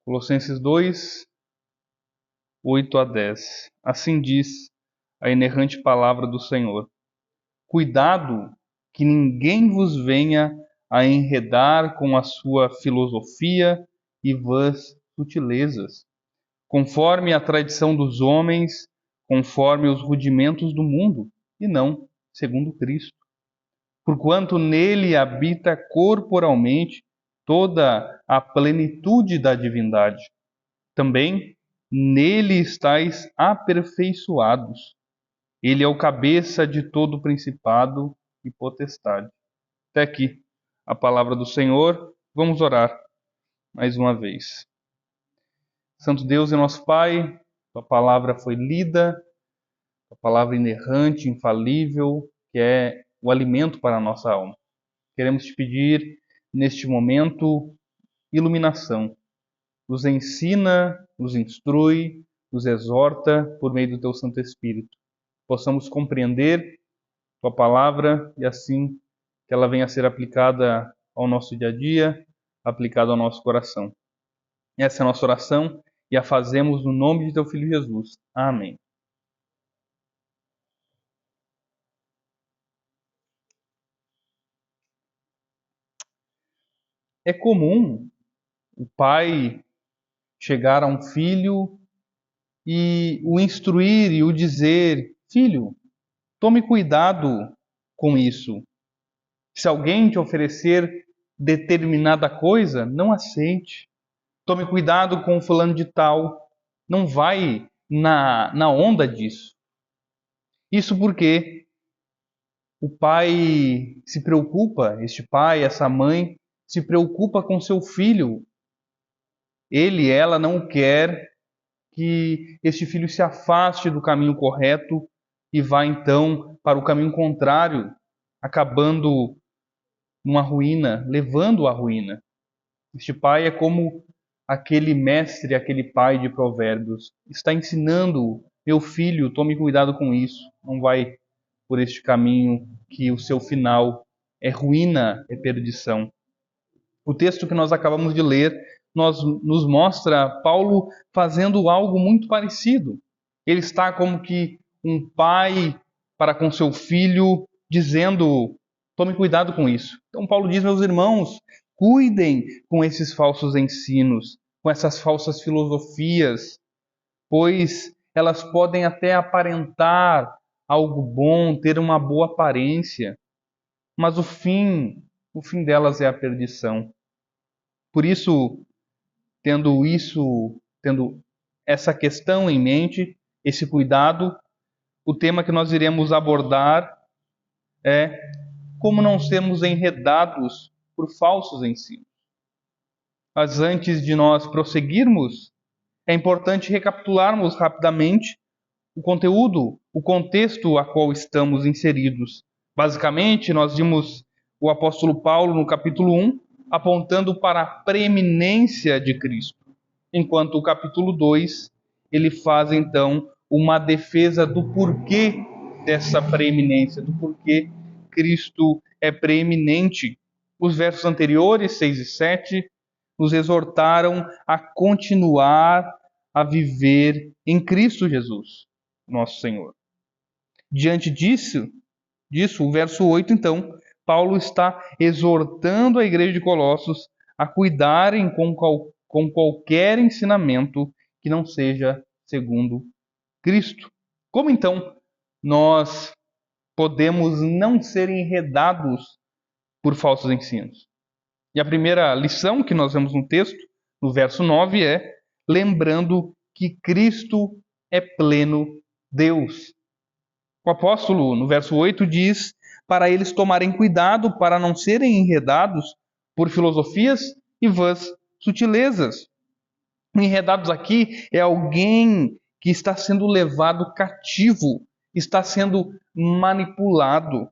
Colossenses 2, 8 a 10. Assim diz a inerrante palavra do Senhor: cuidado que ninguém vos venha a enredar com a sua filosofia e vãs sutilezas, conforme a tradição dos homens, conforme os rudimentos do mundo, e não segundo Cristo. Porquanto nele habita corporalmente toda a plenitude da divindade. Também nele estáis aperfeiçoados. Ele é o cabeça de todo o principado e potestade. Até aqui a palavra do Senhor. Vamos orar mais uma vez. Santo Deus e nosso Pai, tua palavra foi lida, tua palavra inerrante, infalível, que é o alimento para a nossa alma. Queremos te pedir, neste momento, iluminação. Nos ensina, nos instrui, nos exorta por meio do teu Santo Espírito. Possamos compreender tua palavra e assim que ela venha a ser aplicada ao nosso dia a dia, aplicada ao nosso coração. Essa é a nossa oração e a fazemos no nome de teu Filho Jesus. Amém. É comum o pai chegar a um filho e o instruir e o dizer: filho, tome cuidado com isso. Se alguém te oferecer determinada coisa, não aceite. Tome cuidado com o fulano de tal. Não vai na onda disso. Isso porque o pai se preocupa, este pai, essa mãe, se preocupa com seu filho. Ela não quer que este filho se afaste do caminho correto e vá então para o caminho contrário, acabando numa ruína, levando à ruína. Este pai é como aquele mestre, aquele pai de provérbios. Está ensinando, meu filho, tome cuidado com isso. Não vai por este caminho que o seu final é ruína, é perdição. O texto que nós acabamos de ler nos mostra Paulo fazendo algo muito parecido. Ele está como que um pai para com seu filho, dizendo: tome cuidado com isso. Então Paulo diz: meus irmãos, cuidem com esses falsos ensinos, com essas falsas filosofias, pois elas podem até aparentar algo bom, ter uma boa aparência, mas o fim delas é a perdição. Por isso, tendo essa questão em mente, esse cuidado, o tema que nós iremos abordar é como não sermos enredados por falsos ensinos. Mas antes de nós prosseguirmos, é importante recapitularmos rapidamente o conteúdo, o contexto a qual estamos inseridos. Basicamente, nós vimos o apóstolo Paulo no capítulo 1, apontando para a preeminência de Cristo. Enquanto o capítulo 2, ele faz então uma defesa do porquê dessa preeminência, do porquê Cristo é preeminente. Os versos anteriores, 6 e 7, nos exortaram a continuar a viver em Cristo Jesus, nosso Senhor. Diante disso, o verso 8, então, Paulo está exortando a igreja de Colossos a cuidarem com qualquer ensinamento que não seja segundo Cristo. Como então nós podemos não ser enredados por falsos ensinos? E a primeira lição que nós vemos no texto, no verso 9, é lembrando que Cristo é pleno Deus. O apóstolo, no verso 8, diz para eles tomarem cuidado para não serem enredados por filosofias e vãs sutilezas. Enredados aqui é alguém que está sendo levado cativo, está sendo manipulado.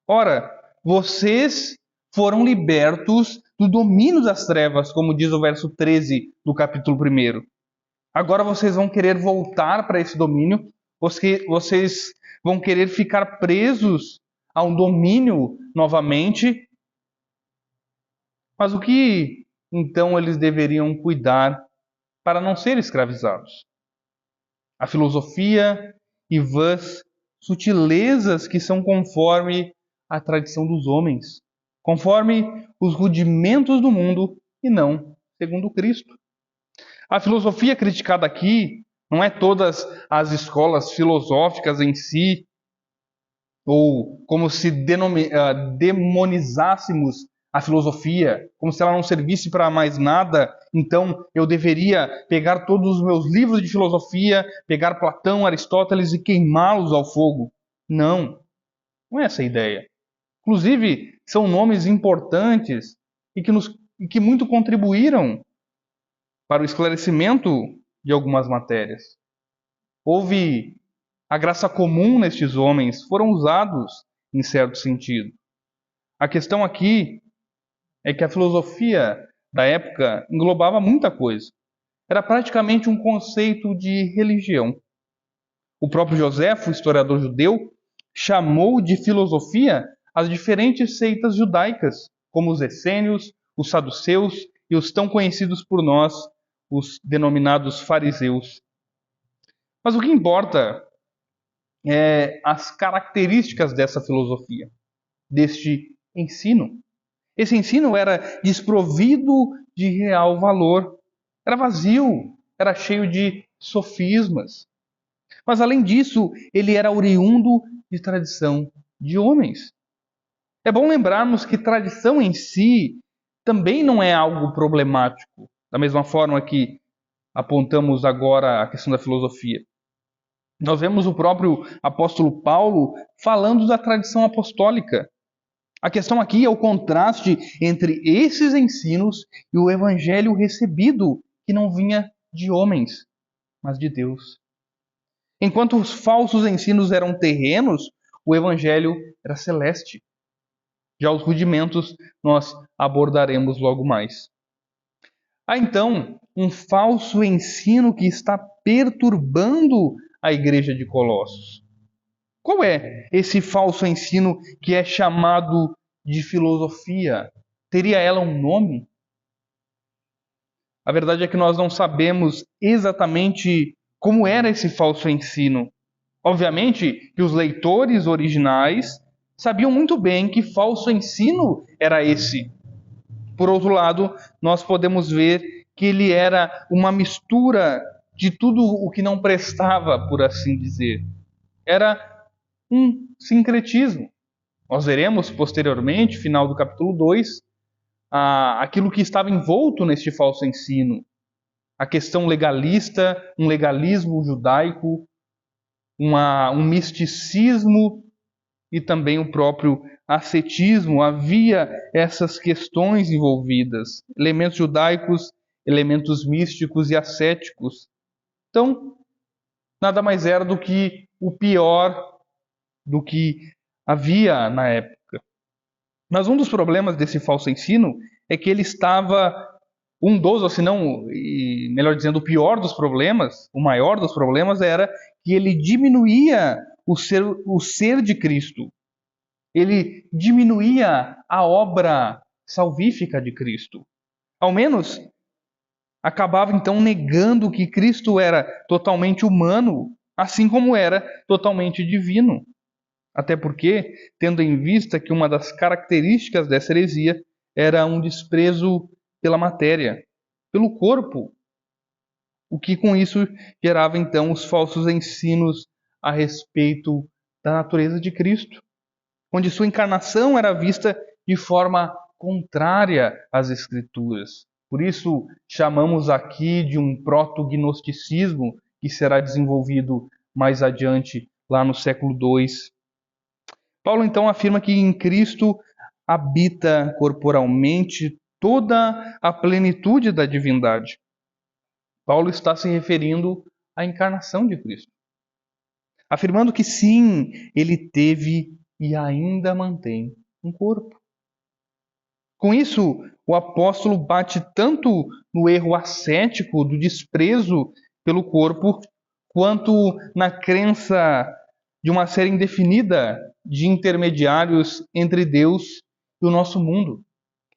Ora, vocês foram libertos do domínio das trevas, como diz o verso 13 do capítulo 1. Agora vocês vão querer voltar para esse domínio, vocês vão querer ficar presos a um domínio novamente. Mas o que então eles deveriam cuidar para não ser escravizados. A filosofia e vãs sutilezas que são conforme a tradição dos homens, conforme os rudimentos do mundo e não segundo Cristo. A filosofia criticada aqui não é todas as escolas filosóficas em si, ou como se demonizássemos a filosofia, como se ela não servisse para mais nada, então eu deveria pegar todos os meus livros de filosofia, pegar Platão, Aristóteles e queimá-los ao fogo. Não, não é essa a ideia. Inclusive, são nomes importantes e que muito contribuíram para o esclarecimento de algumas matérias. Houve a graça comum nestes homens, foram usados em certo sentido. A questão aqui é que a filosofia da época englobava muita coisa. Era praticamente um conceito de religião. O próprio Joséfo, historiador judeu, chamou de filosofia as diferentes seitas judaicas, como os essênios, os saduceus e os tão conhecidos por nós, os denominados fariseus. Mas o que importa é as características dessa filosofia, deste ensino. Esse ensino era desprovido de real valor, era vazio, era cheio de sofismas. Mas, além disso, ele era oriundo de tradição de homens. É bom lembrarmos que tradição em si também não é algo problemático, da mesma forma que apontamos agora a questão da filosofia. Nós vemos o próprio apóstolo Paulo falando da tradição apostólica. A questão aqui é o contraste entre esses ensinos e o evangelho recebido, que não vinha de homens, mas de Deus. Enquanto os falsos ensinos eram terrenos, o evangelho era celeste. Já os rudimentos nós abordaremos logo mais. Há então um falso ensino que está perturbando a igreja de Colossos. Qual é esse falso ensino que é chamado de filosofia? Teria ela um nome? A verdade é que nós não sabemos exatamente como era esse falso ensino. Obviamente que os leitores originais sabiam muito bem que falso ensino era esse. Por outro lado, nós podemos ver que ele era uma mistura de tudo o que não prestava, por assim dizer. Era um sincretismo. Nós veremos posteriormente, final do capítulo 2, aquilo que estava envolto neste falso ensino. A questão legalista, um legalismo judaico, um misticismo e também o próprio ascetismo. Havia essas questões envolvidas, elementos judaicos, elementos místicos e ascéticos. Então, nada mais era do que o pior do que havia na época. Mas um dos problemas desse falso ensino é que ele estava, ou se não, melhor dizendo, o pior dos problemas, o maior dos problemas era que ele diminuía o ser de Cristo. Ele diminuía a obra salvífica de Cristo. Ao menos, acabava então negando que Cristo era totalmente humano, assim como era totalmente divino. Até porque, tendo em vista que uma das características dessa heresia era um desprezo pela matéria, pelo corpo, o que com isso gerava então os falsos ensinos a respeito da natureza de Cristo, onde sua encarnação era vista de forma contrária às Escrituras. Por isso, chamamos aqui de um proto-gnosticismo que será desenvolvido mais adiante, lá no século II. Paulo então afirma que em Cristo habita corporalmente toda a plenitude da divindade. Paulo está se referindo à encarnação de Cristo, afirmando que sim, ele teve e ainda mantém um corpo. Com isso, o apóstolo bate tanto no erro ascético do desprezo pelo corpo, quanto na crença de uma série indefinida de intermediários entre Deus e o nosso mundo.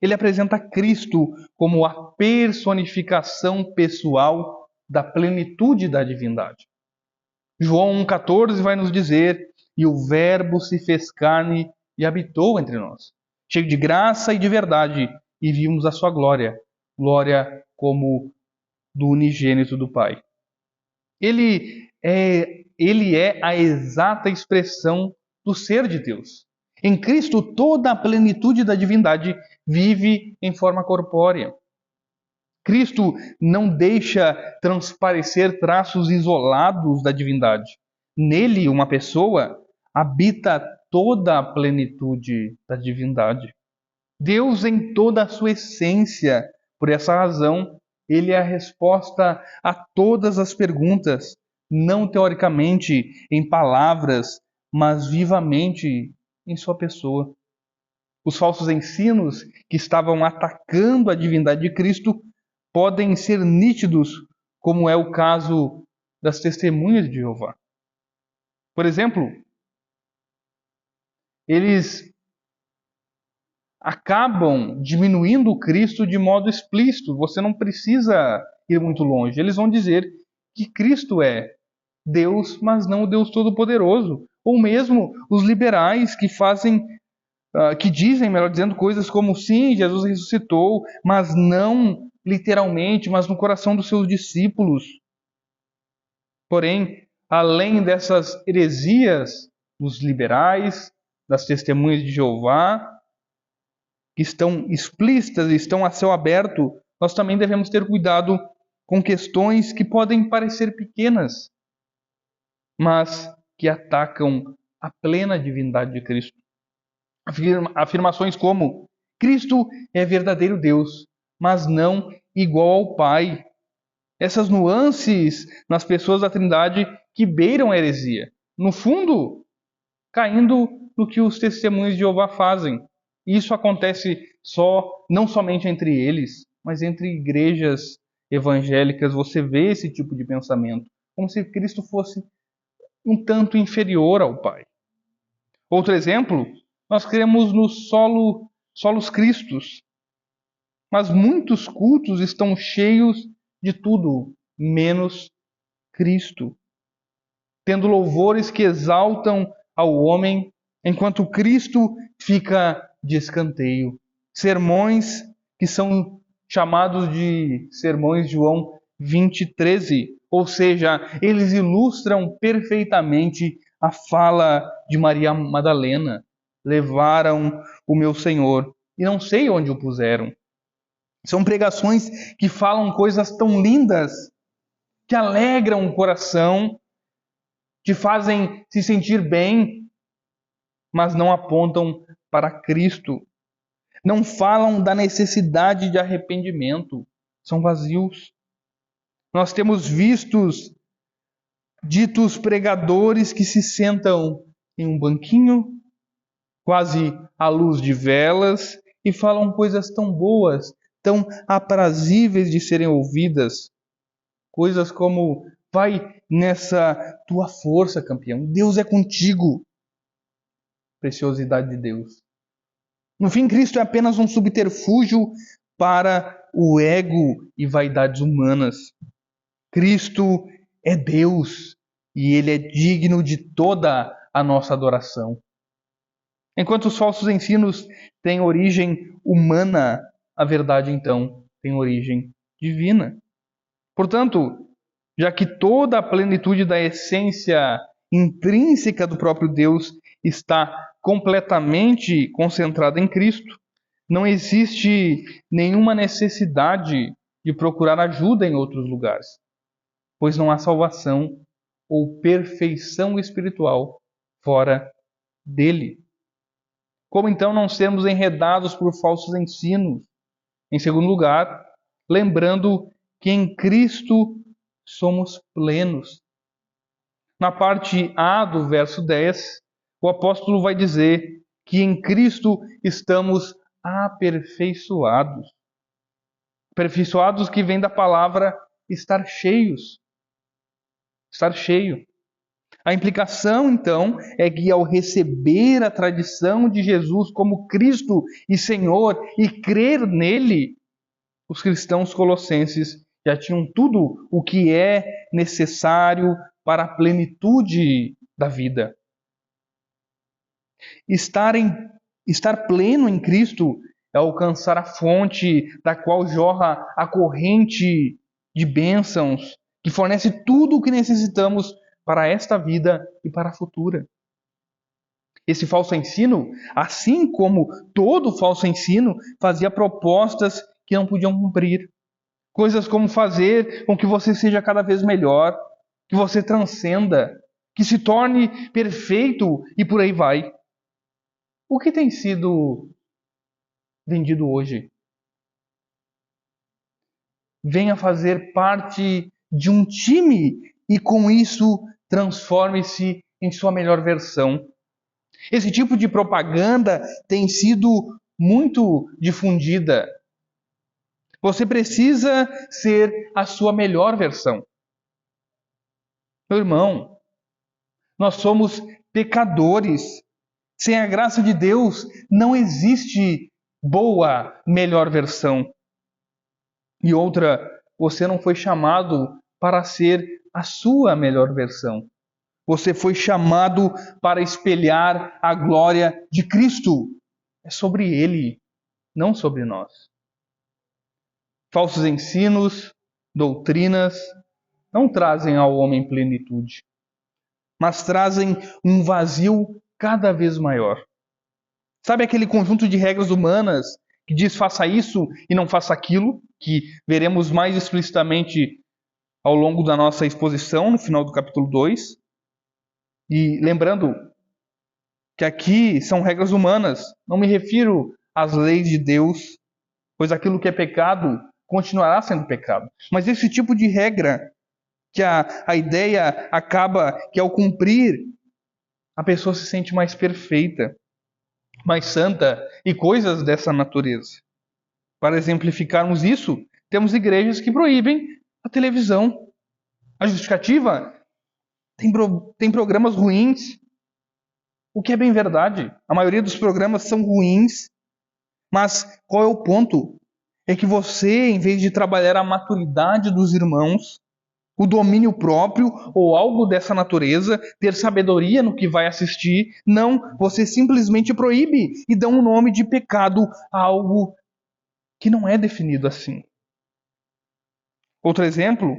Ele apresenta Cristo como a personificação pessoal da plenitude da divindade. João 1,14 vai nos dizer: e o Verbo se fez carne e habitou entre nós, cheio de graça e de verdade, e vimos a sua glória, glória como do unigênito do Pai. Ele é a exata expressão do ser de Deus. Em Cristo, toda a plenitude da divindade vive em forma corpórea. Cristo não deixa transparecer traços isolados da divindade. Nele, uma pessoa, habita toda a plenitude da divindade. Deus em toda a sua essência. Por essa razão, ele é a resposta a todas as perguntas, não teoricamente em palavras, mas vivamente em sua pessoa. Os falsos ensinos que estavam atacando a divindade de Cristo podem ser nítidos, como é o caso das testemunhas de Jeová. Por exemplo, eles acabam diminuindo Cristo de modo explícito. Você não precisa ir muito longe. Eles vão dizer que Cristo é Deus, mas não o Deus Todo-Poderoso. Ou mesmo os liberais que dizem, melhor dizendo, coisas como: sim, Jesus ressuscitou, mas não literalmente, mas no coração dos seus discípulos. Porém, além dessas heresias dos liberais, das testemunhas de Jeová, que estão explícitas e estão a céu aberto, nós também devemos ter cuidado com questões que podem parecer pequenas, mas que atacam a plena divindade de Cristo. Afirmações como: Cristo é verdadeiro Deus, mas não igual ao Pai. Essas nuances nas pessoas da Trindade que beiram a heresia. No fundo, caindo no que os testemunhos de Jeová fazem. Isso acontece não somente entre eles, mas entre igrejas evangélicas. Você vê esse tipo de pensamento, como se Cristo fosse um tanto inferior ao Pai. Outro exemplo, nós cremos nos solos Cristos, mas muitos cultos estão cheios de tudo menos Cristo, tendo louvores que exaltam ao homem, enquanto Cristo fica de escanteio. Sermões que são chamados de sermões de João 20:13, ou seja, eles ilustram perfeitamente a fala de Maria Madalena. Levaram o meu Senhor e não sei onde o puseram. São pregações que falam coisas tão lindas, que alegram o coração, te fazem se sentir bem, mas não apontam para Cristo. Não falam da necessidade de arrependimento. São vazios. Nós temos vistos ditos pregadores que se sentam em um banquinho, quase à luz de velas, e falam coisas tão boas, tão aprazíveis de serem ouvidas. Coisas como: vai nessa tua força, campeão. Deus é contigo. Preciosidade de Deus. No fim, Cristo é apenas um subterfúgio para o ego e vaidades humanas. Cristo é Deus e Ele é digno de toda a nossa adoração. Enquanto os falsos ensinos têm origem humana, a verdade, então, tem origem divina. Portanto, já que toda a plenitude da essência intrínseca do próprio Deus está completamente concentrada em Cristo, não existe nenhuma necessidade de procurar ajuda em outros lugares, pois não há salvação ou perfeição espiritual fora dele. Como então não sermos enredados por falsos ensinos? Em segundo lugar, lembrando que em Cristo somos plenos. Na parte A do verso 10, o apóstolo vai dizer que em Cristo estamos aperfeiçoados. Aperfeiçoados que vem da palavra estar cheios. Estar cheio. A implicação, então, é que ao receber a tradição de Jesus como Cristo e Senhor e crer nele, os cristãos colossenses já tinham tudo o que é necessário para a plenitude da vida. Estar pleno em Cristo é alcançar a fonte da qual jorra a corrente de bênçãos, que fornece tudo o que necessitamos para esta vida e para a futura. Esse falso ensino, assim como todo falso ensino, fazia propostas que não podiam cumprir. Coisas como fazer com que você seja cada vez melhor, que você transcenda, que se torne perfeito e por aí vai. O que tem sido vendido hoje? Venha fazer parte de um time e com isso transforme-se em sua melhor versão. Esse tipo de propaganda tem sido muito difundida. Você precisa ser a sua melhor versão. Meu irmão, nós somos pecadores. Sem a graça de Deus, não existe boa, melhor versão. E outra, você não foi chamado para ser a sua melhor versão. Você foi chamado para espelhar a glória de Cristo. É sobre Ele, não sobre nós. Falsos ensinos, doutrinas, não trazem ao homem plenitude, mas trazem um vazio cada vez maior. Sabe aquele conjunto de regras humanas que diz faça isso e não faça aquilo, que veremos mais explicitamente ao longo da nossa exposição, no final do capítulo 2? E lembrando que aqui são regras humanas, não me refiro às leis de Deus, pois aquilo que é pecado continuará sendo pecado. Mas esse tipo de regra, que a ideia acaba que ao cumprir, a pessoa se sente mais perfeita, mais santa e coisas dessa natureza. Para exemplificarmos isso, temos igrejas que proíbem a televisão. A justificativa tem programas ruins, o que é bem verdade. A maioria dos programas são ruins, mas qual é o ponto? É que você, em vez de trabalhar a maturidade dos irmãos, o domínio próprio ou algo dessa natureza, ter sabedoria no que vai assistir, não, você simplesmente proíbe e dá um nome de pecado a algo que não é definido assim. Outro exemplo,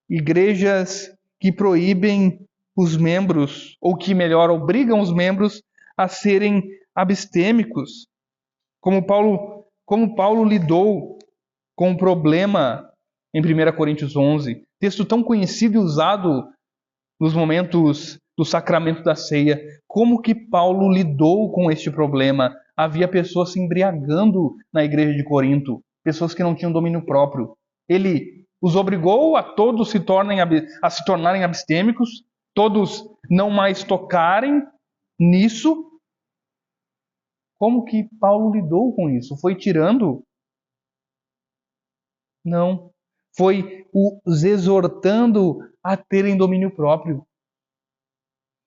igrejas que proíbem os membros, ou que melhor, obrigam os membros a serem abstêmicos. Como Paulo lidou com o problema em 1 Coríntios 11, texto tão conhecido e usado nos momentos do sacramento da ceia. Como que Paulo lidou com este problema? Havia pessoas se embriagando na igreja de Corinto, pessoas que não tinham domínio próprio. Ele os obrigou a todos se tornarem abstêmicos, todos não mais tocarem nisso. Como que Paulo lidou com isso? Foi tirando? Não. Foi os exortando a terem domínio próprio.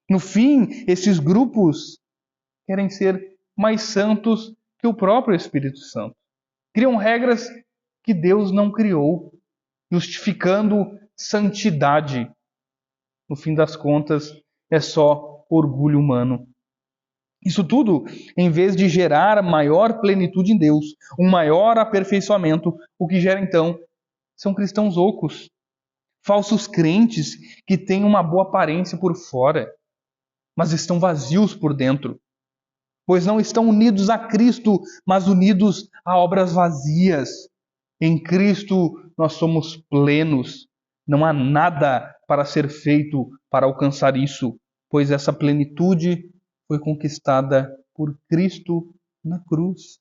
No fim, esses grupos querem ser mais santos que o próprio Espírito Santo. Criam regras que Deus não criou, justificando santidade. No fim das contas, é só orgulho humano. Isso tudo, em vez de gerar maior plenitude em Deus, um maior aperfeiçoamento, o que gera então são cristãos ocos, falsos crentes que têm uma boa aparência por fora, mas estão vazios por dentro, pois não estão unidos a Cristo, mas unidos a obras vazias. Em Cristo nós somos plenos, não há nada para ser feito para alcançar isso, pois essa plenitude foi conquistada por Cristo na cruz.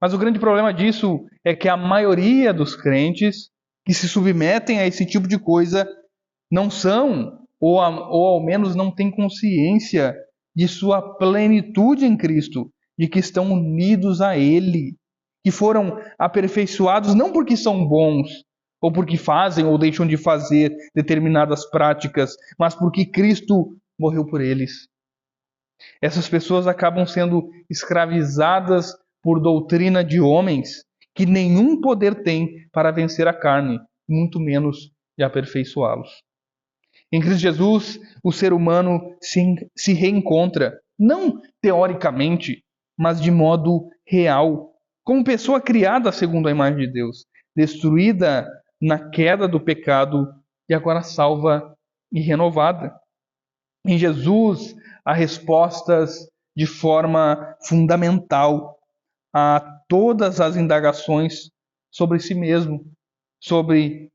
Mas o grande problema disso é que a maioria dos crentes que se submetem a esse tipo de coisa não são, ou ao menos não têm consciência de sua plenitude em Cristo, de que estão unidos a Ele, que foram aperfeiçoados não porque são bons, ou porque fazem ou deixam de fazer determinadas práticas, mas porque Cristo morreu por eles. Essas pessoas acabam sendo escravizadas por doutrina de homens que nenhum poder tem para vencer a carne, muito menos de aperfeiçoá-los. Em Cristo Jesus, o ser humano se reencontra, não teoricamente, mas de modo real, como pessoa criada segundo a imagem de Deus, destruída na queda do pecado e agora salva e renovada. Em Jesus, há respostas de forma fundamental a todas as indagações sobre si mesmo, sobre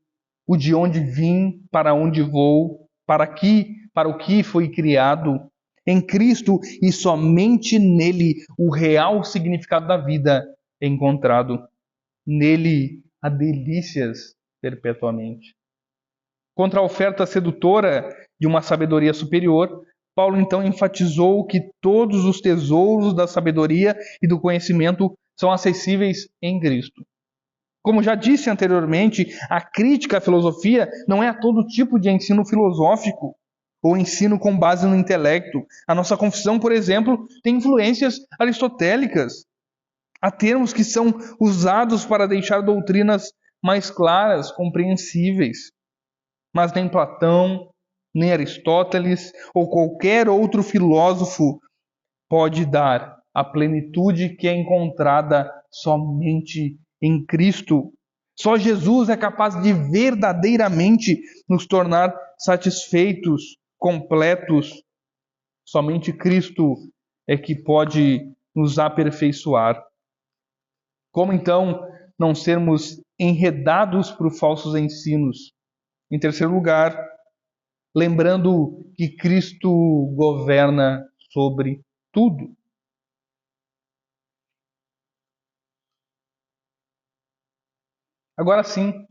o de onde vim, para onde vou, para o que foi criado. Em Cristo e somente nele o real significado da vida é encontrado. Nele há delícias perpetuamente. Contra a oferta sedutora de uma sabedoria superior, Paulo então enfatizou que todos os tesouros da sabedoria e do conhecimento são acessíveis em Cristo. Como já disse anteriormente, a crítica à filosofia não é a todo tipo de ensino filosófico ou ensino com base no intelecto. A nossa confissão, por exemplo, tem influências aristotélicas. Há termos que são usados para deixar doutrinas mais claras, compreensíveis. Mas nem Platão, nem Aristóteles ou qualquer outro filósofo pode dar a plenitude que é encontrada somente em Cristo. Só Jesus é capaz de verdadeiramente nos tornar satisfeitos, completos. Somente Cristo é que pode nos aperfeiçoar. Como então não sermos enredados por falsos ensinos? Em terceiro lugar, lembrando que Cristo governa sobre tudo. Agora sim,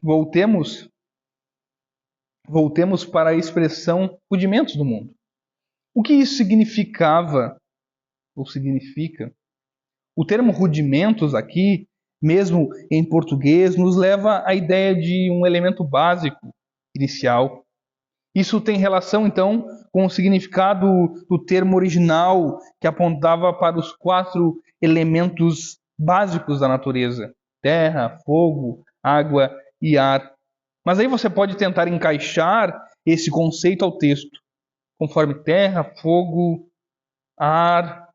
voltemos para a expressão rudimentos do mundo. O que isso significava ou significa? O termo rudimentos aqui, mesmo em português, nos leva à ideia de um elemento básico, inicial. Isso tem relação, então, com o significado do termo original, que apontava para os 4 elementos básicos da natureza: terra, fogo, água e ar. Mas aí você pode tentar encaixar esse conceito ao texto, conforme terra, fogo, ar.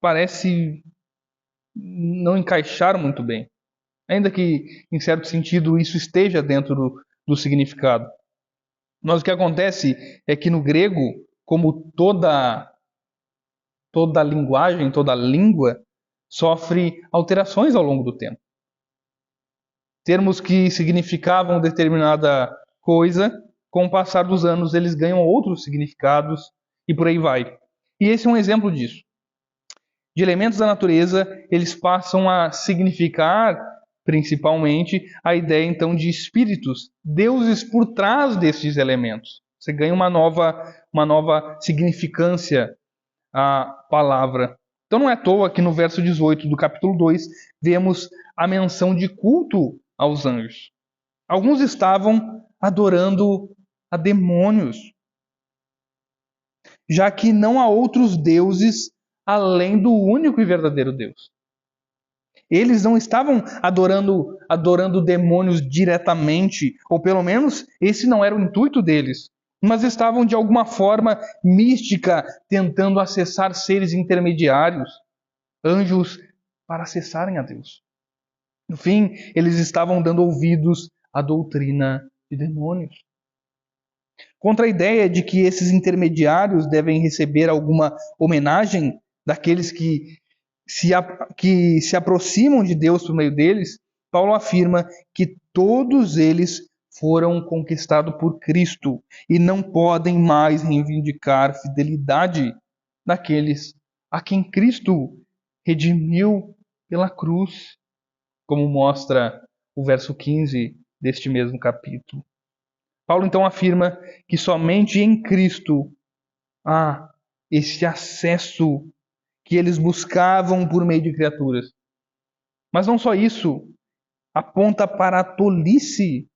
Parece não encaixar muito bem, ainda que, em certo sentido, isso esteja dentro do significado. Mas o que acontece é que no grego, como toda linguagem, toda língua, sofre alterações ao longo do tempo. Termos que significavam determinada coisa, com o passar dos anos eles ganham outros significados e por aí vai. E esse é um exemplo disso. De elementos da natureza, eles passam a significar, principalmente, a ideia então de espíritos, deuses por trás desses elementos. Você ganha uma nova significância à palavra. Então não é à toa que no verso 18 do capítulo 2 vemos a menção de culto aos anjos. Alguns estavam adorando a demônios, já que não há outros deuses além do único e verdadeiro Deus. Eles não estavam adorando demônios diretamente, ou pelo menos esse não era o intuito deles, mas estavam de alguma forma mística tentando acessar seres intermediários, anjos, para acessarem a Deus. No fim, eles estavam dando ouvidos à doutrina de demônios. Contra a ideia de que esses intermediários devem receber alguma homenagem daqueles que se aproximam de Deus por meio deles, Paulo afirma que todos eles foram conquistados por Cristo e não podem mais reivindicar fidelidade daqueles a quem Cristo redimiu pela cruz, como mostra o verso 15 deste mesmo capítulo. Paulo então afirma que somente em Cristo há esse acesso que eles buscavam por meio de criaturas. Mas não só isso, aponta para a tolice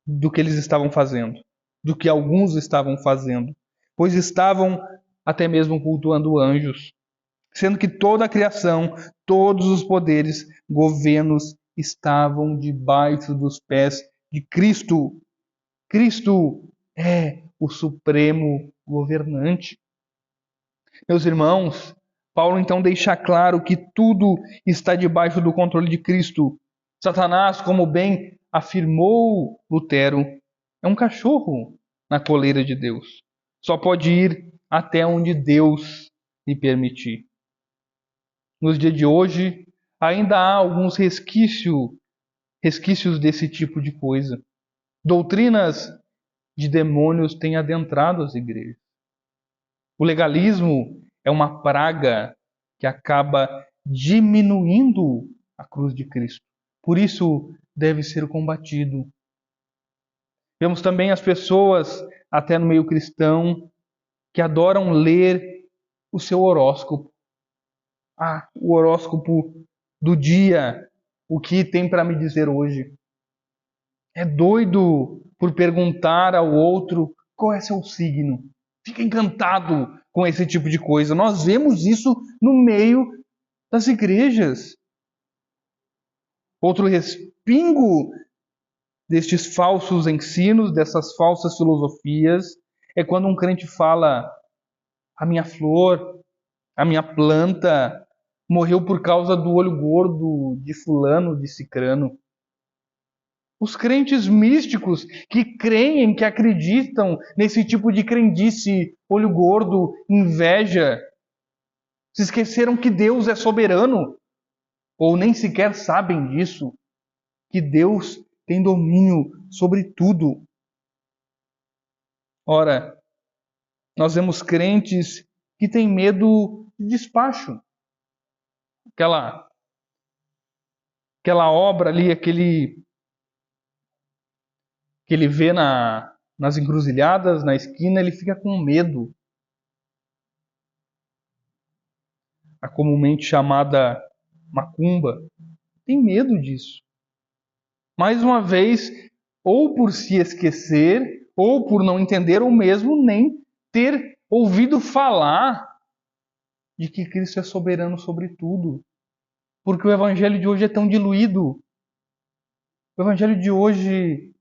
do que eles estavam fazendo, do que alguns estavam fazendo, pois estavam até mesmo cultuando anjos. sendo que toda a criação, todos os poderes, governos estavam debaixo dos pés de Cristo. Cristo é o supremo governante. Meus irmãos, Paulo então deixa claro que tudo está debaixo do controle de Cristo. Satanás, como bem afirmou Lutero, é um cachorro na coleira de Deus. Só pode ir até onde Deus lhe permitir. Nos dias de hoje, ainda há alguns resquícios desse tipo de coisa. Doutrinas de demônios têm adentrado as igrejas. O legalismo é uma praga que acaba diminuindo a cruz de Cristo. Por isso, deve ser combatido. Vemos também as pessoas, até no meio cristão, que adoram ler o seu horóscopo. O horóscopo do dia, o que tem para me dizer hoje. É doido por perguntar ao outro qual é seu signo. Fica encantado com esse tipo de coisa. Nós vemos isso no meio das igrejas. Outro respingo destes falsos ensinos, dessas falsas filosofias, é quando um crente fala: a minha flor, a minha planta morreu por causa do olho gordo de fulano, de cicrano. Os crentes místicos que creem, que acreditam nesse tipo de crendice, olho gordo, inveja, se esqueceram que Deus é soberano, ou nem sequer sabem disso, que Deus tem domínio sobre tudo. Ora, nós vemos crentes que têm medo de despacho. Aquela obra ali, que ele vê nas encruzilhadas, na esquina, ele fica com medo. A comumente chamada macumba, tem medo disso. Mais uma vez, ou por se esquecer, ou por não entender, ou mesmo nem ter ouvido falar de que Cristo é soberano sobre tudo. Porque o evangelho de hoje é tão diluído. O evangelho de hoje,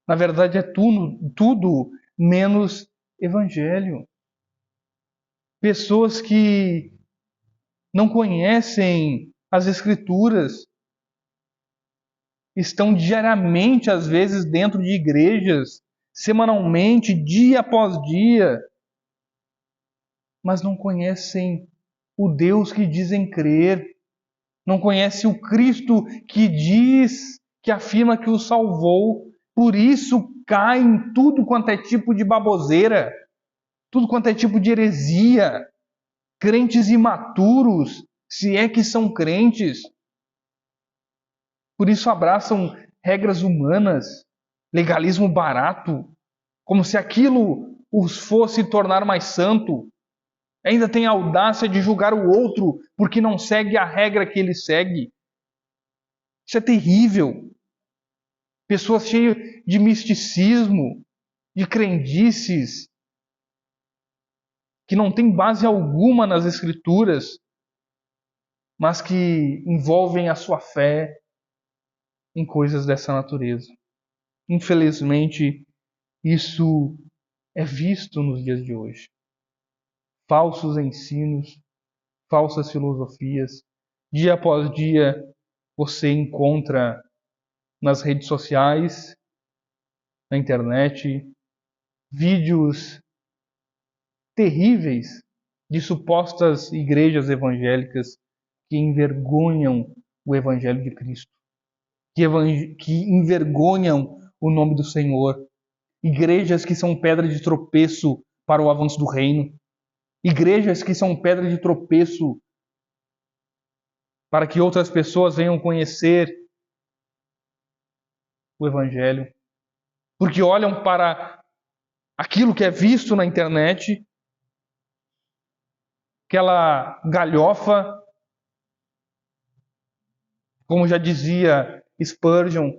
na verdade, é tudo menos evangelho. Pessoas que não conhecem as Escrituras, estão diariamente, às vezes, dentro de igrejas, semanalmente, dia após dia, mas não conhecem o Deus que dizem crer, não conhecem o Cristo que afirma que o salvou, por isso cai em tudo quanto é tipo de baboseira, tudo quanto é tipo de heresia, crentes imaturos, se é que são crentes. Por isso abraçam regras humanas, legalismo barato, como se aquilo os fosse tornar mais santo. Ainda tem a audácia de julgar o outro porque não segue a regra que ele segue. Isso é terrível. Pessoas cheias de misticismo, de crendices, que não têm base alguma nas Escrituras, mas que envolvem a sua fé em coisas dessa natureza. Infelizmente, isso é visto nos dias de hoje. Falsos ensinos, falsas filosofias. Dia após dia você encontra nas redes sociais, na internet, vídeos terríveis de supostas igrejas evangélicas que envergonham o Evangelho de Cristo, que envergonham o nome do Senhor. Igrejas que são pedra de tropeço para o avanço do reino. Igrejas que são pedra de tropeço para que outras pessoas venham conhecer o Evangelho. Porque olham para aquilo que é visto na internet, aquela galhofa, como já dizia Spurgeon,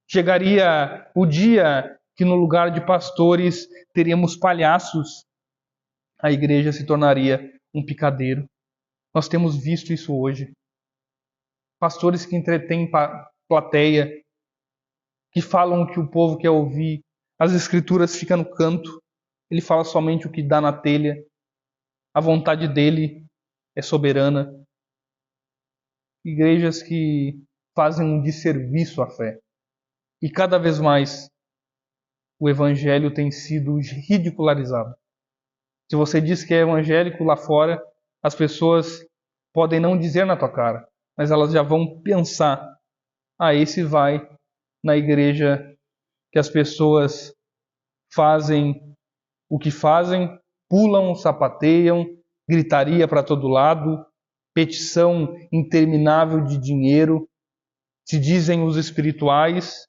chegaria o dia que no lugar de pastores teríamos palhaços. A igreja se tornaria um picadeiro. Nós temos visto isso hoje. Pastores que entretêm plateia, que falam o que o povo quer ouvir. As escrituras ficam no canto. Ele fala somente o que dá na telha. A vontade dele é soberana. Igrejas que fazem um desserviço à fé. E cada vez mais o evangelho tem sido ridicularizado. Se você diz que é evangélico lá fora, as pessoas podem não dizer na tua cara, mas elas já vão pensar: esse vai na igreja que as pessoas fazem o que fazem, pulam, sapateiam, gritaria para todo lado, petição interminável de dinheiro, se dizem os espirituais,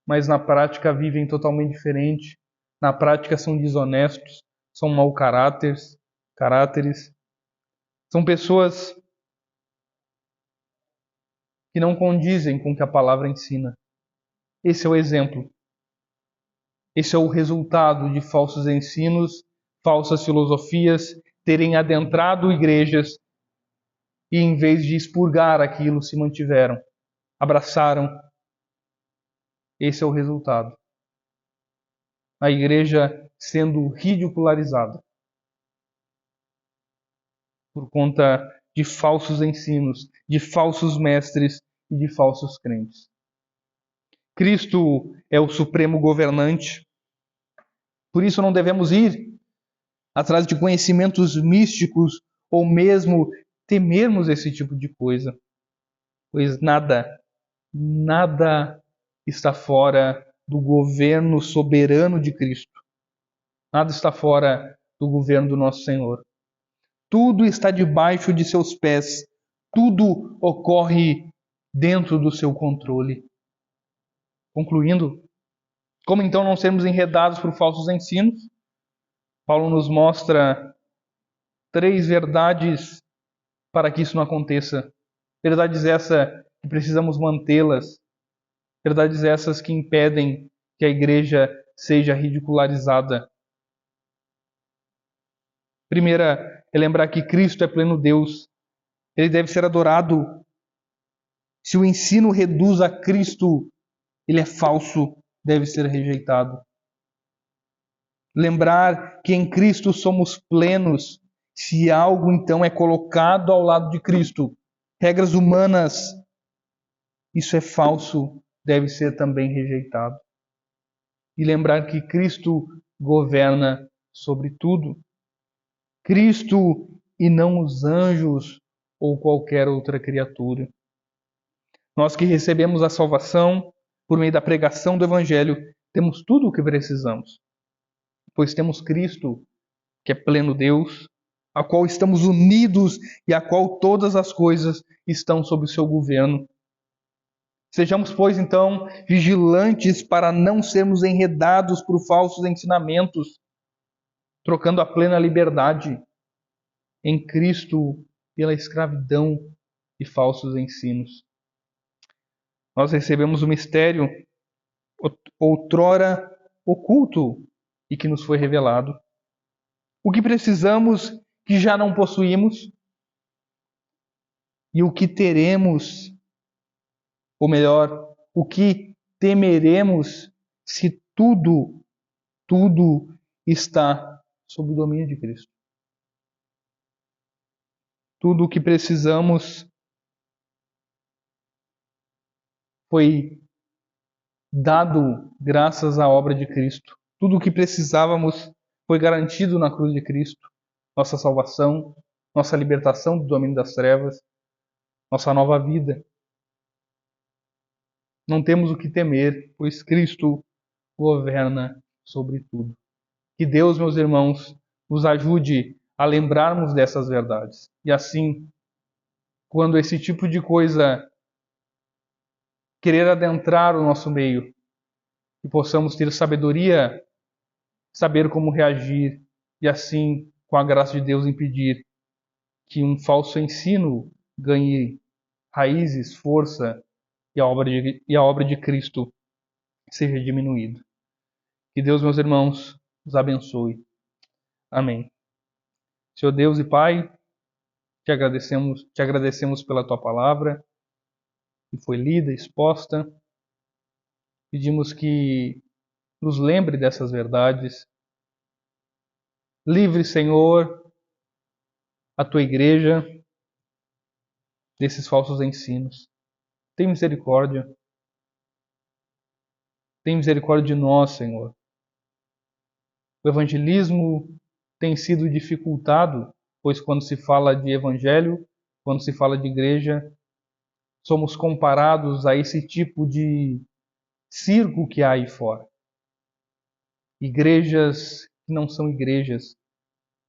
mas na prática vivem totalmente diferente. Na prática são desonestos, são mau caráteres. São pessoas que não condizem com o que a palavra ensina. Esse é o exemplo. Esse é o resultado de falsos ensinos, falsas filosofias terem adentrado igrejas e, em vez de expurgar aquilo, se mantiveram, abraçaram. Esse é o resultado. A igreja sendo ridicularizada por conta de falsos ensinos, de falsos mestres e de falsos crentes. Cristo é o supremo governante. Por isso não devemos ir atrás de conhecimentos místicos ou mesmo temermos esse tipo de coisa, pois nada está fora do governo soberano de Cristo. Nada está fora do governo do nosso Senhor. Tudo está debaixo de seus pés. Tudo ocorre dentro do seu controle. Concluindo, como então não sermos enredados por falsos ensinos? Paulo nos mostra 3 verdades para que isso não aconteça. Verdades essas que precisamos mantê-las. Verdades essas que impedem que a igreja seja ridicularizada. Primeira é lembrar que Cristo é pleno Deus. Ele deve ser adorado. Se o ensino reduz a Cristo, ele é falso, deve ser rejeitado. Lembrar que em Cristo somos plenos. Se algo então é colocado ao lado de Cristo, regras humanas, isso é falso, deve ser também rejeitado. E lembrar que Cristo governa sobre tudo. Cristo e não os anjos ou qualquer outra criatura. Nós que recebemos a salvação por meio da pregação do Evangelho, temos tudo o que precisamos, pois temos Cristo, que é pleno Deus, a qual estamos unidos e a qual todas as coisas estão sob o seu governo. Sejamos, pois, então, vigilantes para não sermos enredados por falsos ensinamentos, trocando a plena liberdade em Cristo pela escravidão e falsos ensinos. Nós recebemos o mistério outrora oculto e que nos foi revelado. O que precisamos que já não possuímos e o que teremos, ou melhor, o que temeremos se tudo está sob o domínio de Cristo. Tudo o que precisamos foi dado graças à obra de Cristo. Tudo o que precisávamos foi garantido na cruz de Cristo. Nossa salvação, nossa libertação do domínio das trevas, nossa nova vida. Não temos o que temer, pois Cristo governa sobre tudo. Que Deus, meus irmãos, nos ajude a lembrarmos dessas verdades. E assim, quando esse tipo de coisa querer adentrar o nosso meio, que possamos ter sabedoria, saber como reagir e assim, com a graça de Deus, impedir que um falso ensino ganhe raízes, força e a obra de Cristo seja diminuída. Que Deus, meus irmãos, os abençoe. Amém. Senhor Deus e Pai, Te agradecemos pela tua palavra, que foi lida, exposta. Pedimos que nos lembre dessas verdades. Livre, Senhor, a tua igreja desses falsos ensinos. Tem misericórdia. Tem misericórdia de nós, Senhor. O evangelismo tem sido dificultado, pois quando se fala de evangelho, quando se fala de igreja, somos comparados a esse tipo de circo que há aí fora. Igrejas que não são igrejas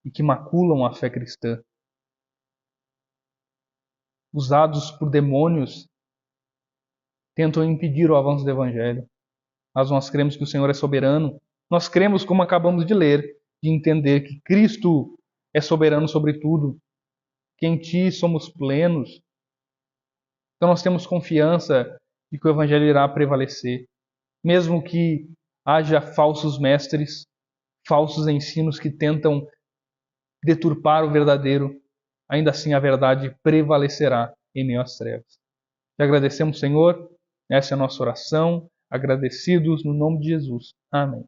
e que maculam a fé cristã. Usados por demônios, tentam impedir o avanço do evangelho. Mas nós cremos que o Senhor é soberano. Nós cremos, como acabamos de ler, de entender que Cristo é soberano sobre tudo, que em Ti somos plenos. Então nós temos confiança de que o evangelho irá prevalecer, mesmo que haja falsos mestres, falsos ensinos que tentam deturpar o verdadeiro, ainda assim a verdade prevalecerá em meio às trevas. Te agradecemos, Senhor, essa é a nossa oração, agradecidos no nome de Jesus. Amém.